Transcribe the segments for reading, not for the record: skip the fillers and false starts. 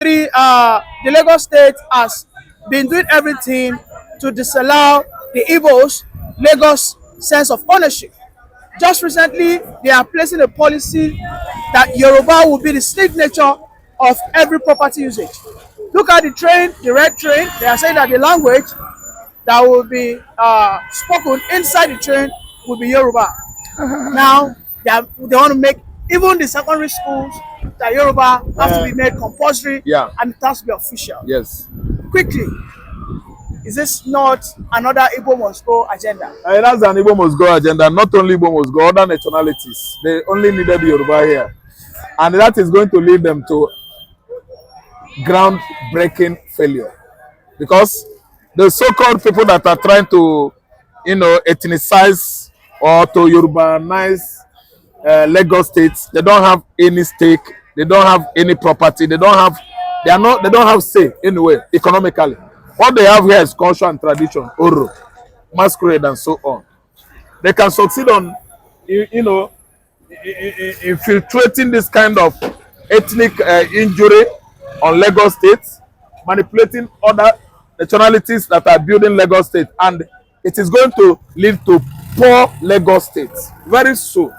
The Lagos State has been doing everything to disallow the Igbos Lagos sense of ownership. Just recently, they are placing a policy that Yoruba will be the signature of every property usage. Look at the train, the red train. They are saying that the language that will be spoken inside the train will be Yoruba. Now, they want to make even the secondary schools that Yoruba have to be made compulsory, Yeah. and it has to be official. Yes. Quickly, is this not another Igbo must go agenda? That's an Igbo must go agenda. Not only Igbo must go, other nationalities. They only needed Yoruba here. And that is going to lead them to groundbreaking failure. Because the so-called people that are trying to, ethnicize or to Yorubanize Lagos State, they don't have any stake, they don't have any property, they don't have say anyway economically. What they have here is culture and tradition, oro, masquerade, and so on. They can succeed on, infiltrating this kind of ethnic injury on Lagos State, manipulating other nationalities that are building Lagos State, and it is going to lead to poor Lagos State very soon.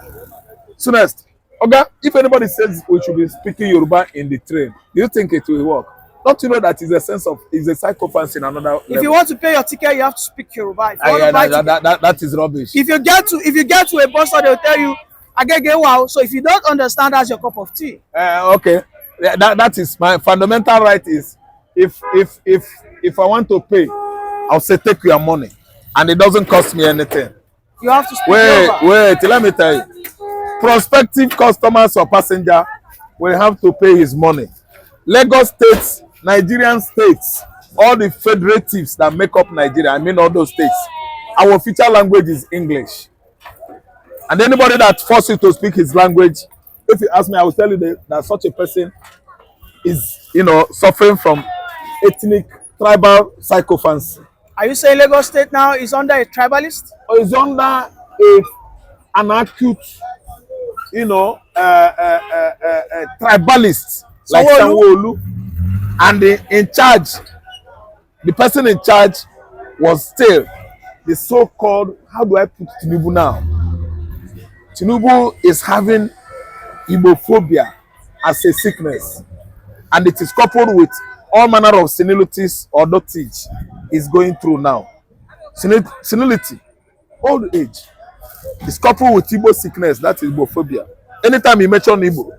Soonest. Okay, if anybody says we should be speaking Yoruba in the train, do you think it will work? Don't you know that is a sense of is a psychopath in another level? If you want to pay your ticket, you have to speak Yoruba. If you want to buy that is rubbish. If you get to a bus stop, they'll tell you, "I get wow." So if you don't understand, that's your cup of tea. Okay, that is my fundamental right. Is if I want to pay, I'll say take your money, and it doesn't cost me anything. You have to speak Yoruba. Wait, let me tell you. Prospective customers or passenger will have to pay his money. Lagos States, Nigerian states, all the federatives that make up Nigeria, I mean all those states, our official language is English. And anybody that forces you to speak his language, if you ask me, I will tell you that such a person is, suffering from ethnic, tribal psychophancy. Are you saying Lagos State now is under a tribalist? Or is under an acute, tribalist like Sanwo-Olu, and the person in charge was still the so-called, how do I put Tinubu now? Tinubu is having Igbophobia as a sickness, and it is coupled with all manner of senilities or dotage is going through now. Senility, old age, is coupled with Igbo sickness, that is Igbophobia. Anytime you mention Igbo,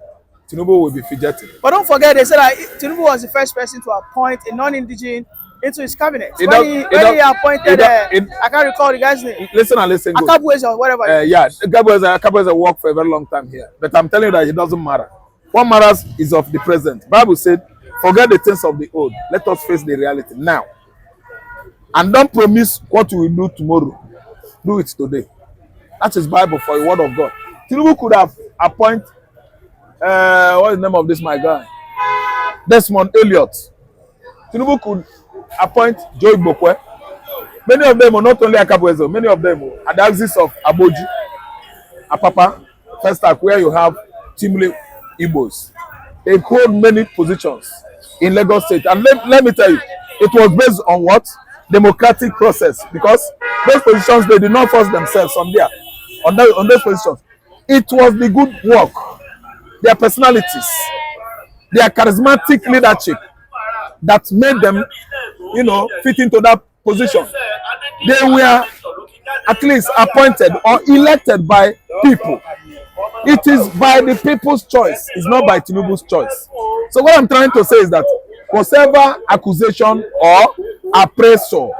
Tinubu will be fidgeting. But don't forget, they said that Tinubu was the first person to appoint a non-indigenous into his cabinet. When he appointed, I can't recall the guy's name. Listen and listen. Akabueze or whatever. Yeah, Akabueze worked for a very long time here. But I'm telling you that it doesn't matter. What matters is of the present. Bible said, forget the things of the old. Let us face the reality now. And don't promise what you will do tomorrow. Do it today. That is Bible for the word of God. Tinubu could have appointed, what is the name of this my guy? Desmond Elliott. Tinubu could appoint Joe Igbokwe. Many of them are not only Akabueze, many of them are at the axis of Aboji, Apapa, Festac, where you have Timule Igbos. They hold many positions in Lagos State. And let me tell you, it was based on what? Democratic process. Because those positions, they did not force themselves on there. On those positions. It was the good work, their personalities, their charismatic leadership that made them, fit into that position. They were at least appointed or elected by people. It is by the people's choice. It's not by Tinubu's choice. So what I'm trying to say is that whatever accusation or appraisal,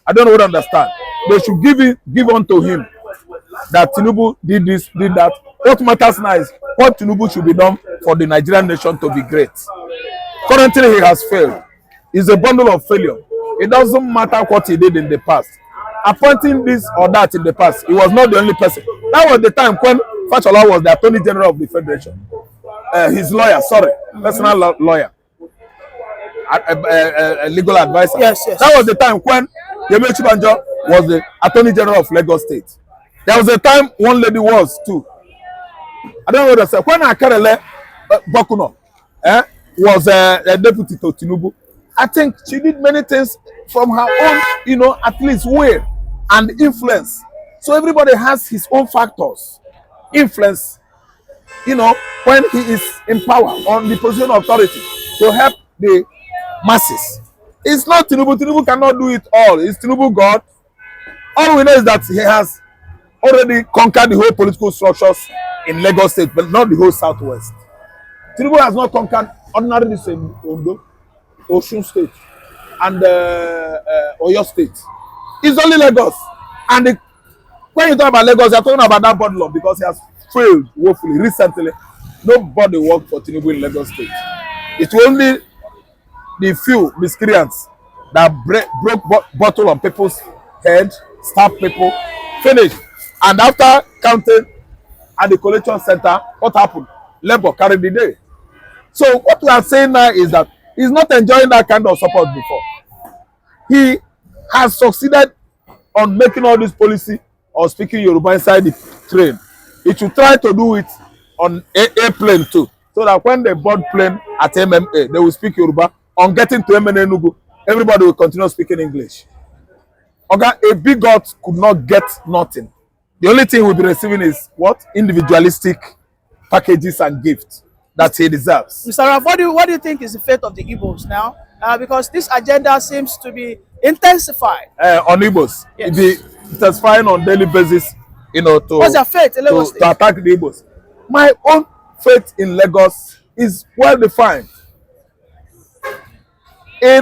I don't know what to understand, they should give unto him that Tinubu did this, did that. What matters now is what Tinubu should be done for the Nigerian nation to be great. Currently, he has failed. He's a bundle of failure. It doesn't matter what he did in the past. Appointing this or that in the past, he was not the only person. That was the time when Fashola was the Attorney General of the Federation. His lawyer, personal lawyer, a legal advisor. Yes. That was the time when Yemi Osinbajo was the Attorney General of Lagos State. There was a time one lady was too. I don't know what to say. When Akerele Bokuno was a deputy to Tinubu. I think she did many things from her own, at least way and influence. So everybody has his own factors, influence, when he is in power on the position of authority to help the masses. It's not Tinubu. Tinubu cannot do it all. Is Tinubu God? All we know is that he has already conquered the whole political structures in Lagos State, but not the whole Southwest. Tinubu has not conquered ordinarily the same Ondo, Osun State, and Oyo State. It's only Lagos. And when you talk about Lagos, you're talking about that body law because he has failed woefully. Recently, nobody worked for Tinubu in Lagos State. It's only the few miscreants that broke bottle on people's head, stabbed people, finished. And after counting at the collection center, what happened? Labour carried the day. So what we are saying now is that he's not enjoying that kind of support before. He has succeeded on making all this policy or speaking Yoruba inside the train. He should try to do it on airplane too, so that when they board plane at MMA, they will speak Yoruba. On getting to MNA Nugu, everybody will continue speaking English. Okay, a big God could not get nothing. The only thing we'll be receiving is what? Individualistic packages and gifts that he deserves. Mr. Raf, what do you think is the fate of the Igbos now? Because this agenda seems to be intensified. On Igbos, yes. It be intensifying on daily basis, what's their fate in Lagos to attack the Igbos. My own fate in Lagos is well defined. A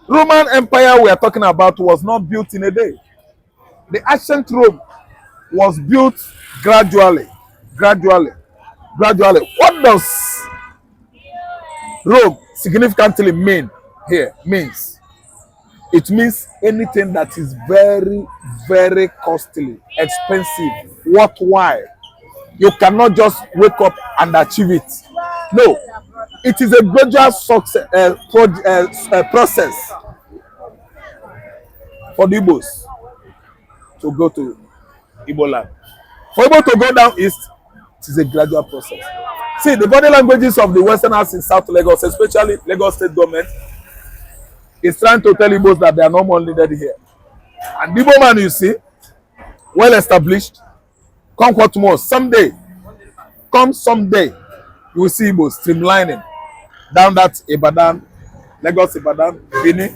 Roman Empire we are talking about was not built in a day. The ancient Rome was built gradually. What does Rome significantly mean here? It means anything that is very, very costly, expensive, worthwhile. You cannot just wake up and achieve it. No, it is a gradual success, process for the Igbos to go to Igbo land. For Igbo to go down east, it is a gradual process. See, the body languages of the Westerners in South Lagos, especially Lagos State government, is trying to tell Igbos that they are no more needed here. And the Igbo man, you see, well established, come what more, someday, you will see Igbos streamlining down that Ibadan, Lagos Ibadan, Benin,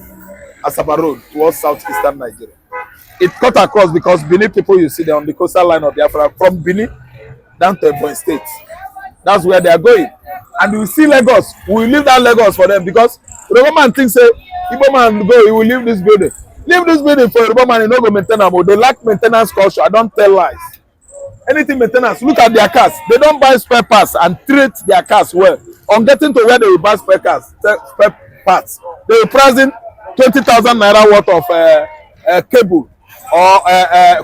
Asaba Road towards southeastern Nigeria. It cut across because Benin people, you see, they're on the coastal line of Biafra from Benin down to Ebonyi State. That's where they are going. And you see Lagos, we will leave that Lagos for them because Yoruba man thinks, say, Igbo man go, he will leave this building. Leave this building for Yoruba man, he no go maintain am. They lack maintenance culture. I don't tell lies. Anything maintenance, look at their cars. They don't buy spare parts and treat their cars well. On getting to where they will buy spare parts, they will price in 20,000 naira worth of cable or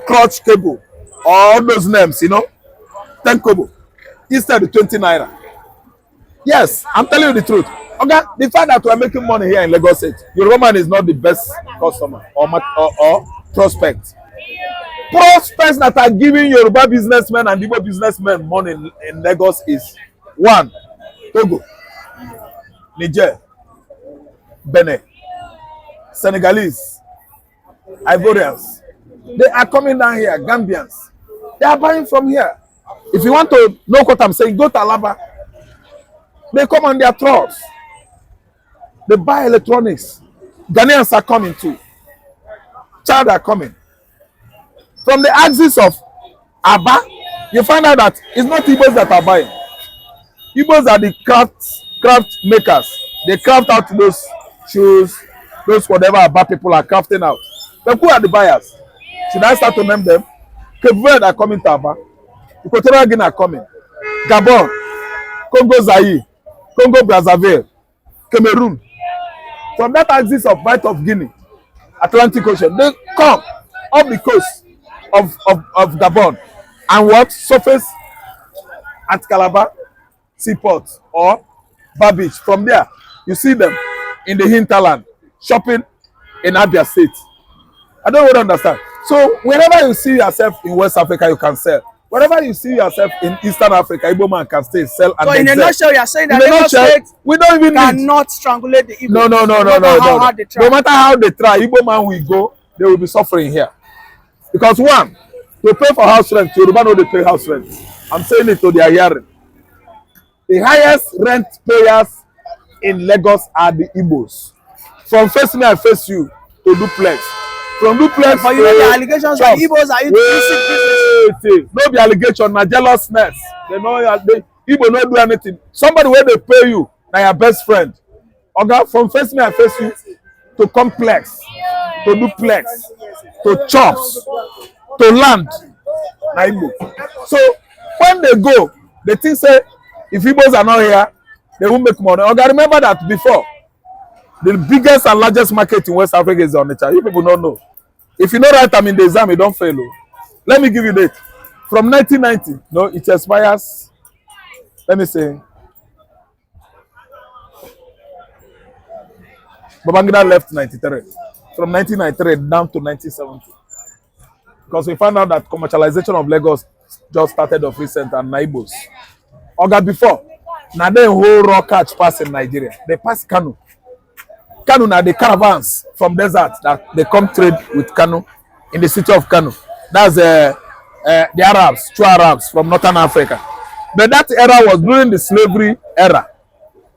crotch cable or all those names, 10 kobo instead of 20 naira. Yes, I'm telling you the truth. Okay, the fact that we're making money here in Lagos State, Yoruba man is not the best customer or prospect. Prospects that are giving Yoruba businessmen and Igbo businessmen money in Lagos is 1, Togo, Niger, Benin, Senegalese, Ivorians. They are coming down here, Gambians. They are buying from here. If you want to know what I'm saying, go to Alaba. They come on their trucks. They buy electronics. Ghanaians are coming too. Chad are coming. From the axis of Aba, you find out that it's not Igbos that are buying. Igbos are the craft makers. They craft out those shoes, those whatever Aba people are crafting out. But who are the buyers? Should I start to name them? Cape Verde are coming to Aba. Equatorial Guinea are coming. Gabon, Congo Zaire, Congo Brazzaville, Cameroon. From that axis of Bight of Guinea, Atlantic Ocean, they come up the coast of Gabon and what surface at Calabar seaport or Bar Beach. From there, you see them in the hinterland shopping in Abia State. I don't really understand. So whenever you see yourself in West Africa, you can sell. Wherever you see yourself in Eastern Africa, Igbo man can stay, sell, and So in a excel. nutshell, you are saying that In a Lagos nutshell, State we don't even need. cannot strangulate the Igbos. No, no, no, No no, no, matter how no. hard they try. No matter how they try, Igbo man will go, they will be suffering here. Because one, to pay for house rent, Yoruba know they pay house rent. I'm saying it to their hearing. The highest rent payers in Lagos are the Igbos. From face me, I face you to duplex. From duplex But to you know the allegations that Igbos are into illicit business. no be allegation, na jealousness. They know they Igbo no do anything. Somebody where they pay you, na your best friend. Oga, from face me, I face you to complex, to duplex, to chops, to land. Na Igbo. So when they go, they think say if Igbos are not here, they won't make money. Oga, remember that before. The biggest and largest market in West Africa is Onitsha. You people don't know. If you know right time in the exam, you don't fail. Let me give you date. From 1990, no, it expires. Let me say. Babangida left 93. From 1993 down to 1970. Because we found out that commercialization of Lagos just started of recent and Igbos. Oga before, now they whole raw catch pass in Nigeria. They pass Kano. Kano na the caravans from desert that they come trade with Kano in the city of Kano. That's the Arabs, true Arabs from Northern Africa. But that era was during the slavery era.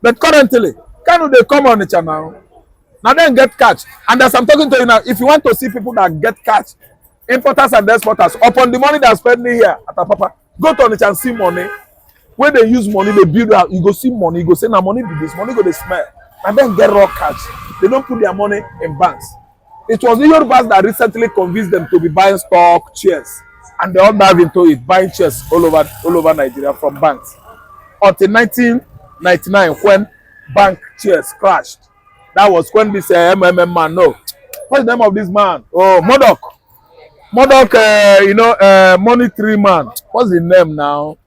But currently, Kano they come on each now. Now they get catch. And as I'm talking to you now, if you want to see people that get catch, importers and exporters, upon the money they're spending here at Apapa, go to Onitsha and see money. When they use money, they build out, you go see money, you go say, now money be this, money go they smell. And then get raw cash. They don't put their money in banks. It was the Yorubas that recently convinced them to be buying stock, shares. And they all dive into it, buying shares all over Nigeria from banks. Until 1999, when bank shares crashed. That was when this MMM man, no. What's the name of this man? Oh, Modoc. Modoc, money tree man. What's the name now?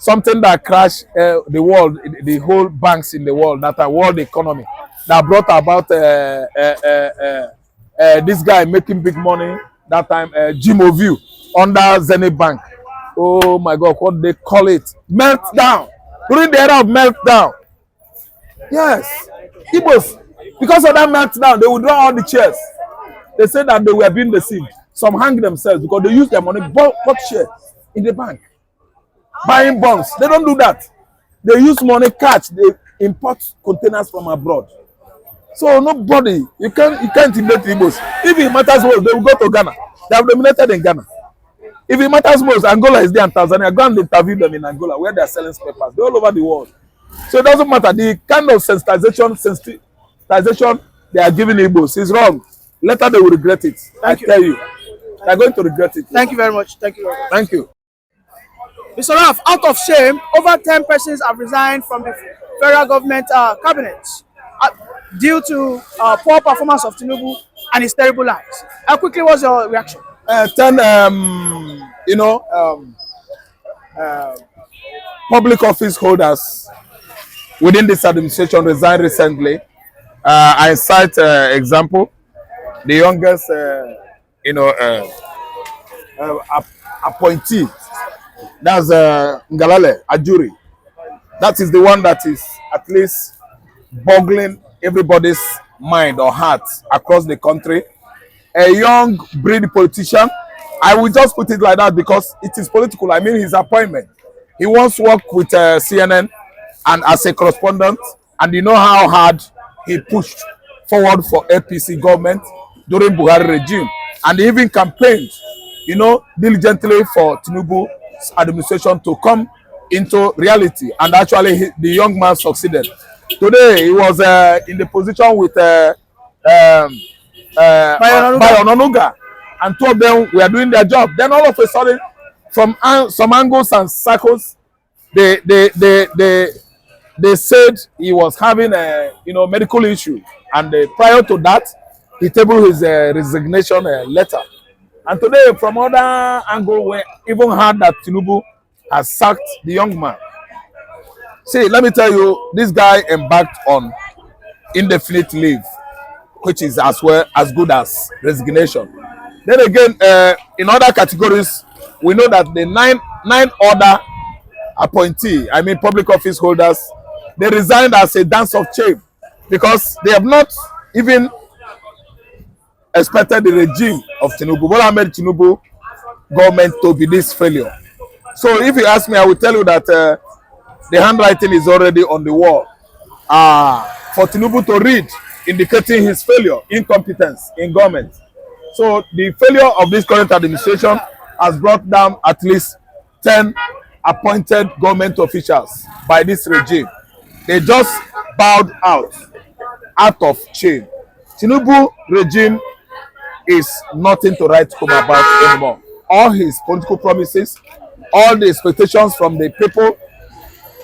Something that crashed the world, the whole banks in the world, that are world economy, that brought about this guy making big money that time, Jim Oview, under Zenith Bank. Oh my God, what they call it? Meltdown. During the era of meltdown. Yes. Igbos, because of that meltdown, they would draw all the chairs. They said that they were being deceived. Some hang themselves because they use their money, bought shares in the bank. Buying bonds. They don't do that. They use money cash. They import containers from abroad. So nobody, you can't intimidate the Igbos. If it matters most, they will go to Ghana. They have dominated in Ghana. If it matters most, Angola is there and Tanzania. Go and interview them in Angola where they are selling spare parts. They're all over the world. So it doesn't matter. The kind of sensitization they are giving Igbos is wrong. Later they will regret it. I tell you. They're going to regret it. Thank you very much. Thank you very much. Thank you. Mr. Raf, out of shame, over 10 persons have resigned from the federal government cabinet due to poor performance of Tinubu and his terrible lies. How quickly was your reaction? 10, public office holders within this administration resigned recently. I cite example, the youngest, appointee. That's Ngalale Ajuri. That is the one that is at least boggling everybody's mind or heart across the country. A young, breed politician. I will just put it like that because it is political. I mean his appointment. He once worked with CNN and as a correspondent, and you know how hard he pushed forward for APC government during Buhari regime. And he even campaigned, diligently for Tinubu's administration to come into reality. And actually, the young man succeeded. Today, he was in the position with Bayononuga, and two of them were doing their job. Then all of a sudden, from some angles and circles, they said he was having a medical issue, and prior to that, he tabled his resignation letter. And today, from other angle, we even heard that Tinubu has sacked the young man. See, let me tell you, this guy embarked on indefinite leave, which is as good as resignation. Then again, in other categories, we know that the 9 other appointee, I mean public office holders, they resigned as a dance of shame because they have not even expected the regime of Tinubu, Bola Ahmed Tinubu government to be this failure. So if you ask me, I will tell you that the handwriting is already on the wall for Tinubu to read, indicating his failure, incompetence in government. So the failure of this current administration has brought down at least 10 appointed government officials by this regime. They just bowed out of shame. Tinubu regime is nothing to write home about anymore. All his political promises, all the expectations from the people,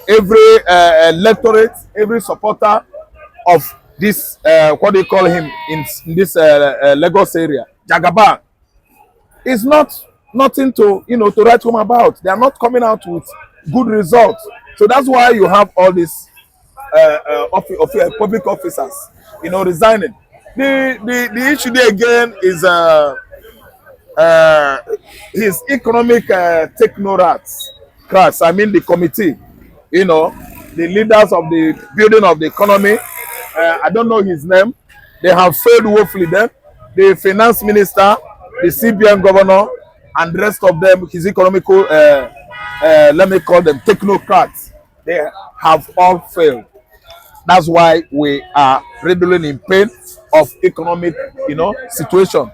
every electorate, every supporter of this, what they call him in this Lagos area, Jagaban, is nothing to to write home about. They are not coming out with good results. So that's why you have all these public officers, resigning. The issue there again is his economic technocrats, I mean the committee, the leaders of the building of the economy. I don't know his name. They have failed woefully. Them, the finance minister, the CBN governor, and the rest of them, his economical, let me call them technocrats, they have all failed. That's why we are readily in pain of economic, situation.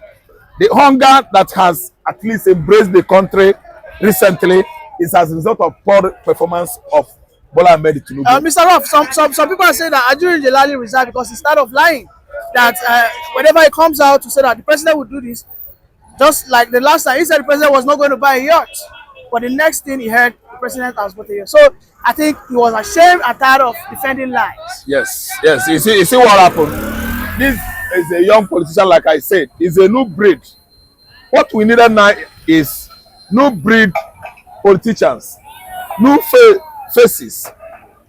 The hunger that has at least embraced the country recently is as a result of poor performance of Bola Ahmed Tinubu. Mr. Ruff, some people are saying that Ajuri Jelali resigned because he started off lying. That whenever he comes out to say that the president would do this, just like the last time, he said the president was not going to buy a yacht. But the next thing he heard, the president has bought a yacht. So I think he was ashamed and tired of defending lies. Yes. You see what happened? This is a young politician, like I said. He's a new breed. What we needed now is new breed politicians, new faces,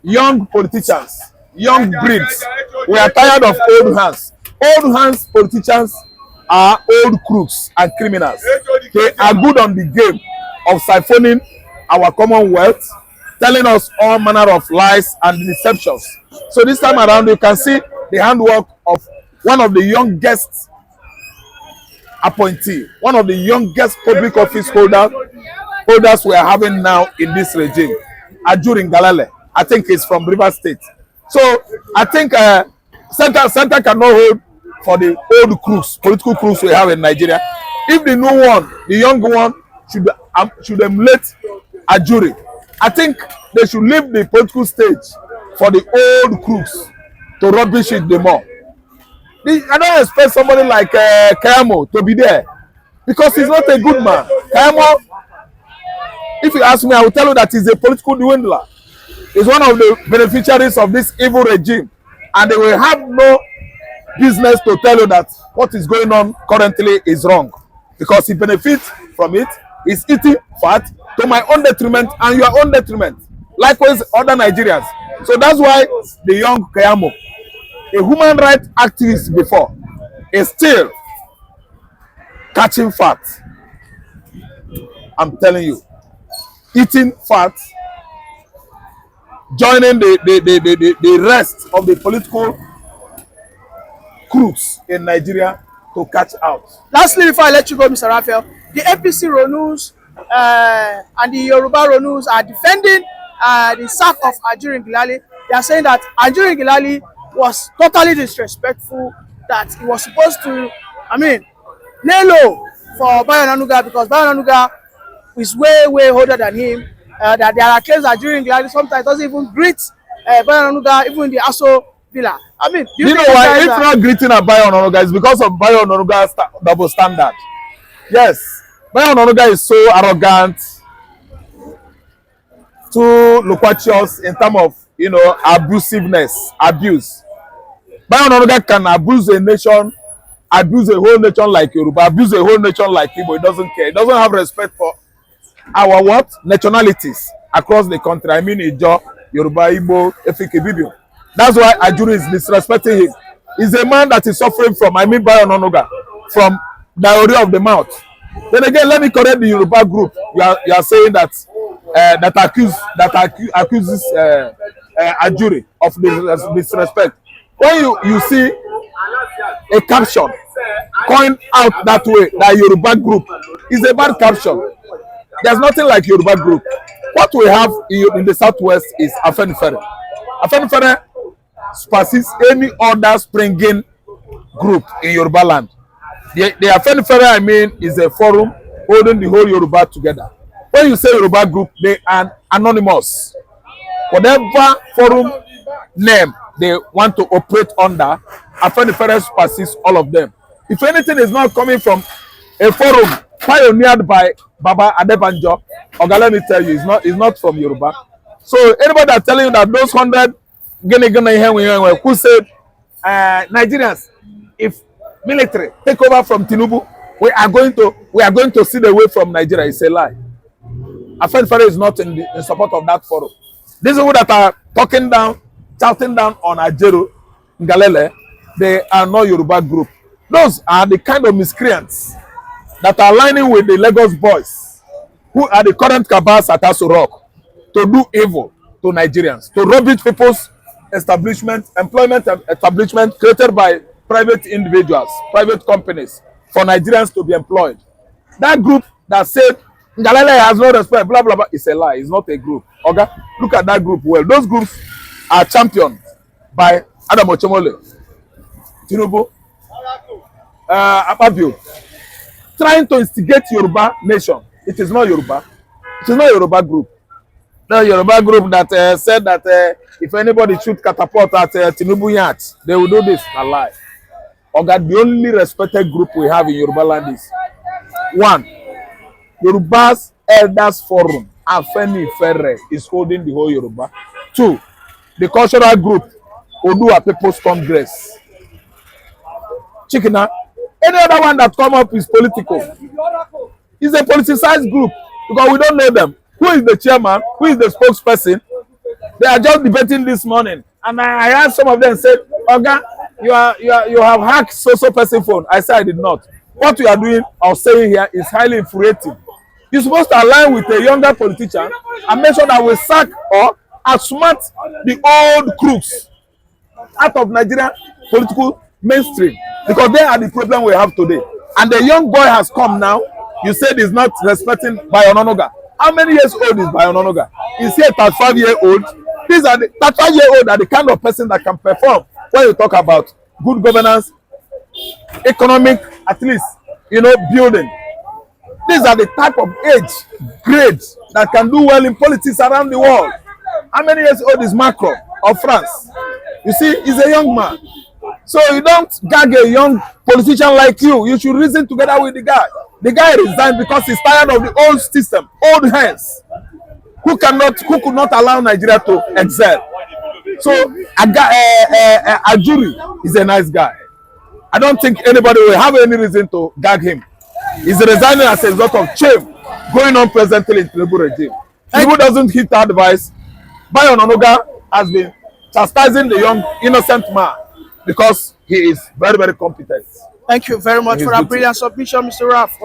young politicians, young breeds. We are tired of old hands. Old hands politicians are old crooks and criminals. They are good on the game of siphoning our commonwealth, telling us all manner of lies and deceptions. So this time around, you can see the handwork of one of the youngest appointee, one of the youngest public office holders we are having now in this regime, Ajuri Ngalale. I think he's from Rivers State. So I think center cannot hold for the old crooks, political crooks we have in Nigeria. If the new one, the young one, should emulate Ajuri, I think they should leave the political stage for the old crooks to rubbish it the more. I don't expect somebody like Kayamo to be there because he's not a good man. Kayamo, if you ask me, I will tell you that he's a political dwindler. He's one of the beneficiaries of this evil regime, and they will have no business to tell you that what is going on currently is wrong because he benefits from it. He's eating fat to my own detriment and your own detriment. Likewise, other Nigerians. So that's why the young Kayamo, a human rights activist before, is still catching fat. I'm telling you, eating fat, joining the rest of the political crooks in Nigeria to catch out. Lastly, before I let you go, Mr. Raphael, the APC Ronus and the Yoruba Ronus are defending the sack of Ajuri Ngalale. They are saying that Ajuri Ngalale was totally disrespectful, that he was supposed to, lay low for Bayo Onanuga because Bayo Onanuga is way older than him. That there are claims that Ajuri Ngalale sometimes doesn't even greet Bayo Onanuga even in the Aso Villa. Do you know why? If not greeting at Bayo Onanuga, it's because of Bayo Onanuga's double standard. Yes, Bayo Onanuga is so arrogant, too loquacious in terms of abuse. Bayo Onanuga can abuse a nation, abuse a whole nation like Yoruba, abuse a whole nation like Igbo. He doesn't care. He doesn't have respect for our nationalities across the country. Ijo, Yoruba, Igbo, Efik, Ibibio. That's why Ajuri is disrespecting him. He's a man that is suffering from, Bayo Onanuga, from diarrhea of the mouth. Then again, let me correct the Yoruba group. You are saying that accuses a jury of disrespect. When you see a caption coined out that way, that Yoruba group is a bad caption. There's nothing like Yoruba group. What we have in the southwest is Afenifere. Afenifere supersedes any other springing group in Yoruba land. The Afenifere, I mean, is a forum holding the whole Yoruba together. When you say Yoruba group, they are anonymous. Whatever forum name they want to operate under, Afenifere supersedes all of them. If anything is not coming from a forum pioneered by Baba Adebanjo, Oga, let me tell you, it's not from Yoruba. So anybody that telling you that those 100 who said Nigerians, if military take over from Tinubu, we are going to see the way from Nigeria, it's a lie. Afenifere is not in support of that forum. These people that are talking down, shouting down on Ajero, Ngalele, they are not Yoruba group. Those are the kind of miscreants that are aligning with the Lagos boys, who are the current cabals at Aso Rock, to do evil to Nigerians, to rubbish people's employment establishment created by private individuals, private companies, for Nigerians to be employed. That group that said Ngalele has no respect, blah blah blah, is a lie. It's not a group. Okay, look at that group well. Those groups are championed by Adam Ochemole, Tinubu, Akpabio, trying to instigate Yoruba nation. It is not Yoruba. It is not Yoruba group. No Yoruba group that said that if anybody shoot catapult at Tinubu yacht, they will do this. A lie. Okay, the only respected group we have in Yoruba land is one, Yoruba's Elders Forum, Afenifere, is holding the whole Yoruba. Two, the cultural group, Odua People's Congress. Chikina, any other one that come up is political. It's a politicized group because we don't know them. Who is the chairman? Who is the spokesperson? They are just debating this morning, and I heard some of them say, "Oga, you have hacked so person phone." I said I did not. What you are doing or saying here is highly infuriating. You're supposed to align with a younger politician and make sure that we sack or outsmart the old crooks out of Nigeria political mainstream, because they are the problem we have today. And the young boy has come now. You said he's not respecting Bayo Ononuga. How many years old is Bayo Ononuga? Is he a 35-year-old? These are the 35-year-old are the kind of person that can perform when you talk about good governance, economic, at least, building. These are the type of age grades that can do well in politics around the world. How many years old is Macron of France? You see, he's a young man. So you don't gag a young politician like you. You should reason together with the guy. The guy resigned because he's tired of the old system, old hands, who could not allow Nigeria to excel. So a jury is a nice guy. I don't think anybody will have any reason to gag him. He's resigning as a result of shame going on presently in the Tinubu regime. Tinubu doesn't hit advice. Bayo Ononuga has been chastising the young innocent man because he is very, very competent. Thank you very much for that brilliant submission, Mr. Raf.